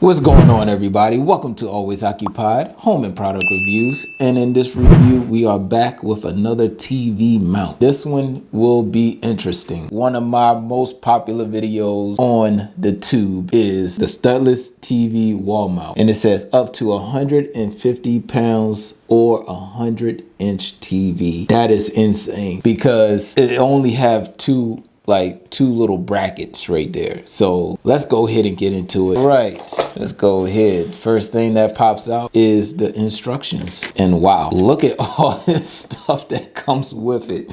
What's going on, everybody? Welcome to Always Occupied Home and Product Reviews. And in this review, we are back with another TV mount. This one will be interesting. One of my most popular videos on the tube is the Studless TV wall mount. And it says up to 150 pounds or 100-inch TV. That is insane because it only have two little brackets right there. So let's go ahead and get into it. All right, let's go ahead. First thing that pops out is the instructions. And wow, look at all this stuff that comes with it.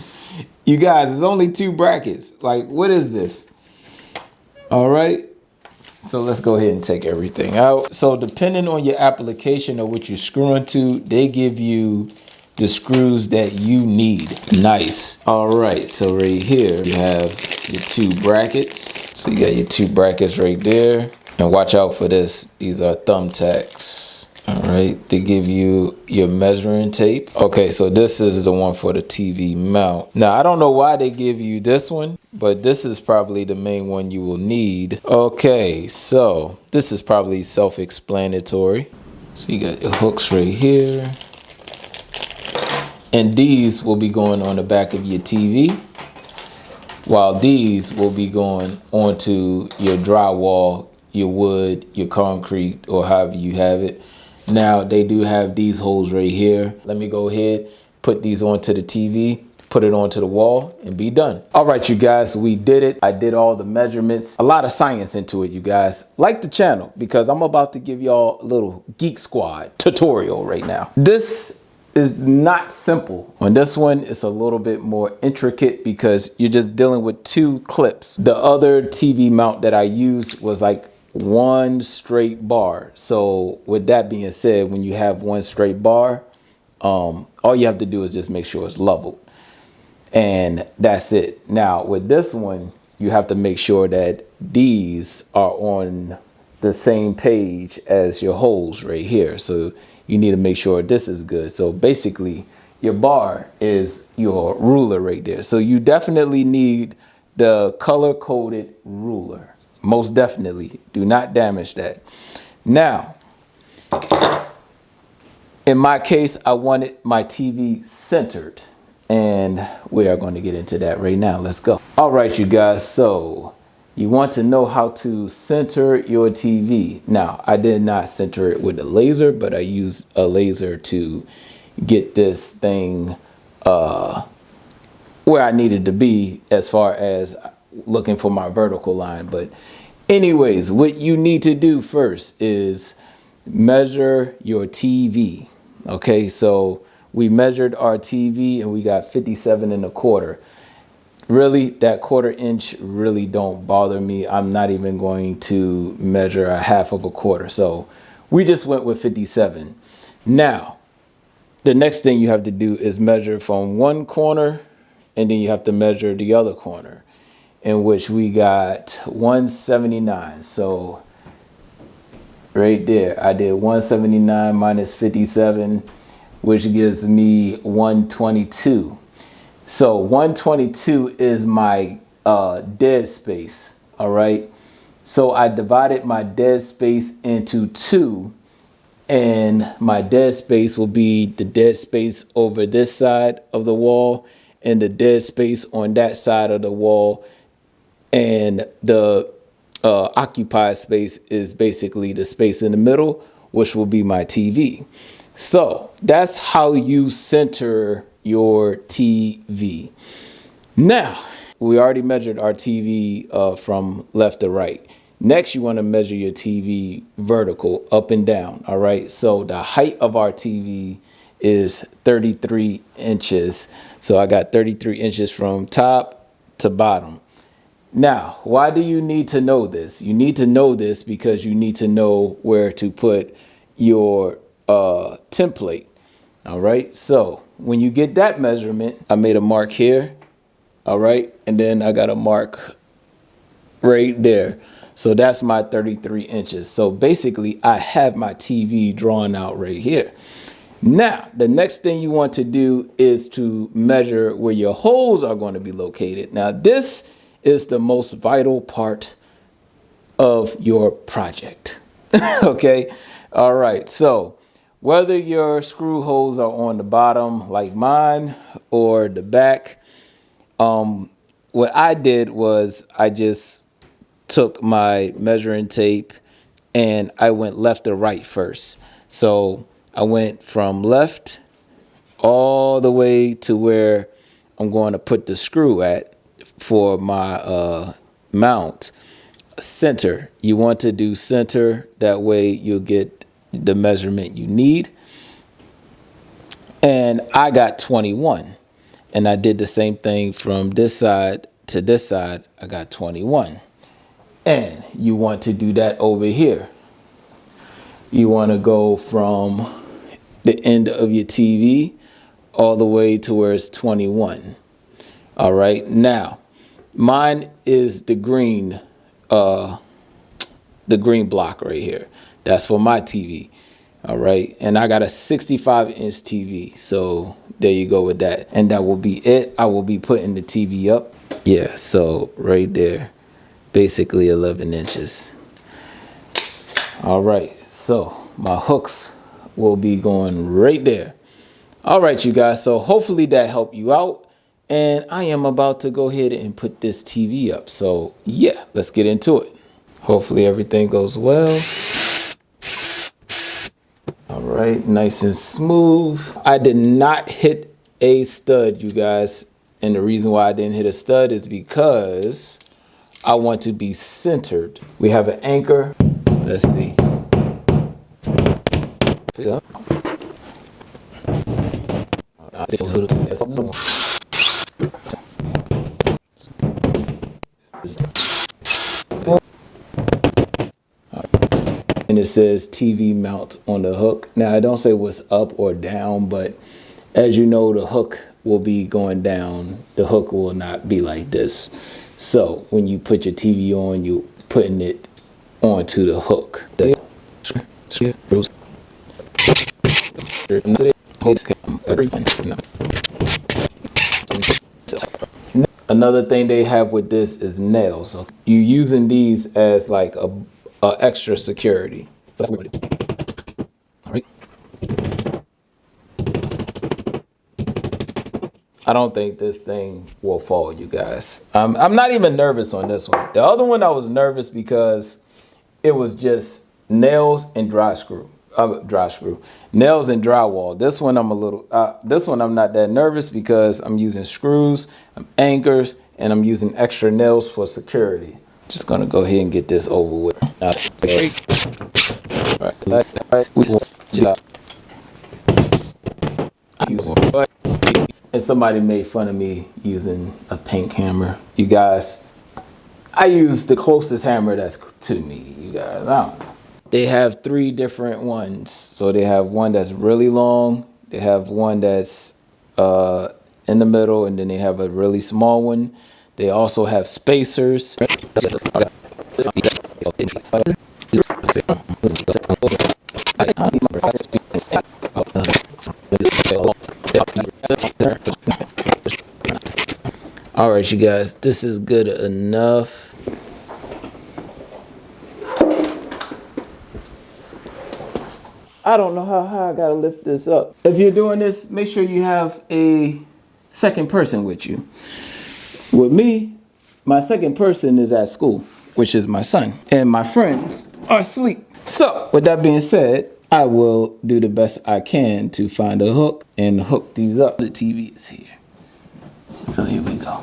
You guys, it's only two brackets. Like, what is this? All right. So let's go ahead and take everything out. So depending on your application or what you're screwing to, they give you the screws that you need. Nice. All right, so right here you have your two brackets. So you got your two brackets right there. And watch out for this. These are thumbtacks. All right, they give you your measuring tape. Okay, so this is the one for the TV mount. Now, I don't know why they give you this one, but this is probably the main one you will need. Okay, so this is probably self-explanatory. So you got your hooks right here. And these will be going on the back of your TV, while these will be going onto your drywall, your wood, your concrete, or however you have it. Now, they do have these holes right here. Let me go ahead, put these onto the TV, put it onto the wall, and be done. All right, you guys, we did it. I did all the measurements. A lot of science into it, you guys. Like the channel, because I'm about to give y'all a little Geek Squad tutorial right now. This is not simple. On this one, it's a little bit more intricate because you're just dealing with two clips. The other TV mount that I used was like one straight bar. So with that being said, when you have one straight bar, all you have to do is just make sure it's leveled. And that's it. Now with this one, you have to make sure that these are on the same page as your holes right here. So you need to make sure this is good. So basically your bar is your ruler right there. So you definitely need the color coded ruler. Most definitely. Do not damage that. Now, in my case, I wanted my TV centered, and we are going to get into that right now. Let's go. All right, you guys. So you want to know how to center your TV. Now, I did not center it with a laser, but I used a laser to get this thing where I needed to be as far as looking for my vertical line. But anyways, what you need to do first is measure your TV. Okay, so we measured our TV and we got 57.25. Really, that 1/4 inch really don't bother me. I'm not even going to measure a 1/2 of a quarter. So we just went with 57. Now, the next thing you have to do is measure from one corner, and then you have to measure the other corner, in which we got 179. So right there, I did 179 minus 57, which gives me 122. So 122 is my dead space, all right? So I divided my dead space into two, and my dead space will be the dead space over this side of the wall and the dead space on that side of the wall. And the occupied space is basically the space in the middle, which will be my TV. So that's how you center your TV. Now, we already measured our TV from left to right. Next, you want to measure your TV vertical, up and down. All right. So the height of our TV is 33 inches. So I got 33 inches from top to bottom. Now, why do you need to know this? You need to know this because you need to know where to put your template. All right. So when you get that measurement, I made a mark here. All right. And then I got a mark right there. So that's my 33 inches. So basically I have my TV drawn out right here. Now, the next thing you want to do is to measure where your holes are going to be located. Now, this is the most vital part of your project. Okay. All right. So whether your screw holes are on the bottom like mine or the back, what I did was I just took my measuring tape and I went left to right first. So I went from left all the way to where I'm going to put the screw at for my mount. Center. You want to do center. That way you'll get the measurement you need. And I got 21. And I did the same thing from this side to this side. I got 21. And you want to do that over here. You want to go from the end of your TV all the way to where it's 21. All right. Now, mine is the green block right here. That's for my TV. All right. And I got a 65-inch TV. So there you go with that. And that will be it. I will be putting the TV up. Yeah. So right there, basically 11 inches. All right. So my hooks will be going right there. All right, you guys. So hopefully that helped you out. And I am about to go ahead and put this TV up. So yeah, let's get into it. Hopefully everything goes well. All right, nice and smooth. I did not hit a stud, you guys. And the reason why I didn't hit a stud is because I want to be centered. We have an anchor. Let's see. And it says TV mount on the hook. Now I don't say what's up or down, but as you know, the hook will be going down. The hook will not be like this. So when you put your TV on, you're putting it onto the hook. Another thing they have with this is nails. So you're using these as like a extra security. So that's what we're gonna do. All right. I don't think this thing will fall, you guys. I'm not even nervous on this one. The other one I was nervous because it was just nails and dry screw. Nails and drywall. This one I'm not that nervous because I'm using screws, anchors, and I'm using extra nails for security. Just gonna go ahead and get this over with. And somebody made fun of me using a pink hammer. You guys, I use the closest hammer that's to me. You guys, I don't know. They have 3 different ones. So they have one that's really long. They have one that's in the middle, and then they have a really small one. They also have spacers. All right, you guys, this is good enough. I don't know how high I gotta lift this up. If you're doing this, make sure you have a second person with you. With me, my second person is at school, which is my son, and my friends are asleep. So with that being said, I will do the best I can to find a hook and hook these up. The TV is here. So here we go.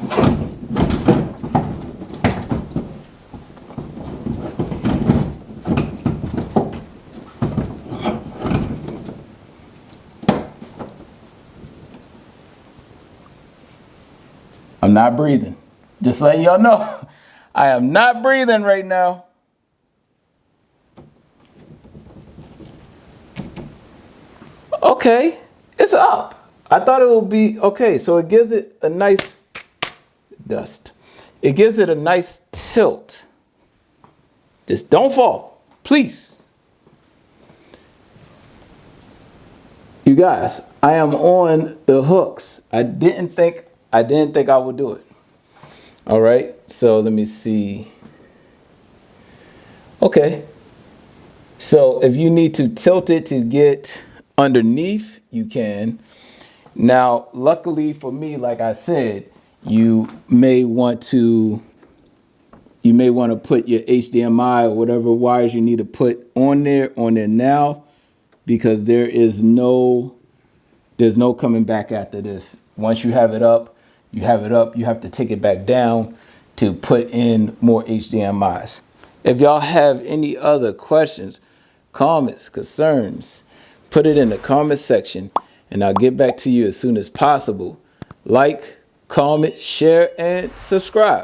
I'm not breathing. Just letting y'all know. I am not breathing right now. Okay, it's up. I thought it would be okay. So it gives it a nice dust. It gives it a nice tilt. Just don't fall, please. You guys, I am on the hooks. I didn't think I would do it. All right, so let me see. Okay, So if you need to tilt it to get underneath, you can. Now, luckily for me, like I said, you may want to put your HDMI or whatever wires you need to put on there now, because there's no coming back after this. Once you have it up, you have it up. You have to take it back down to put in more HDMIs. If y'all have any other questions, comments, concerns, put it in the comment section and I'll get back to you as soon as possible. Like, comment, share, and subscribe.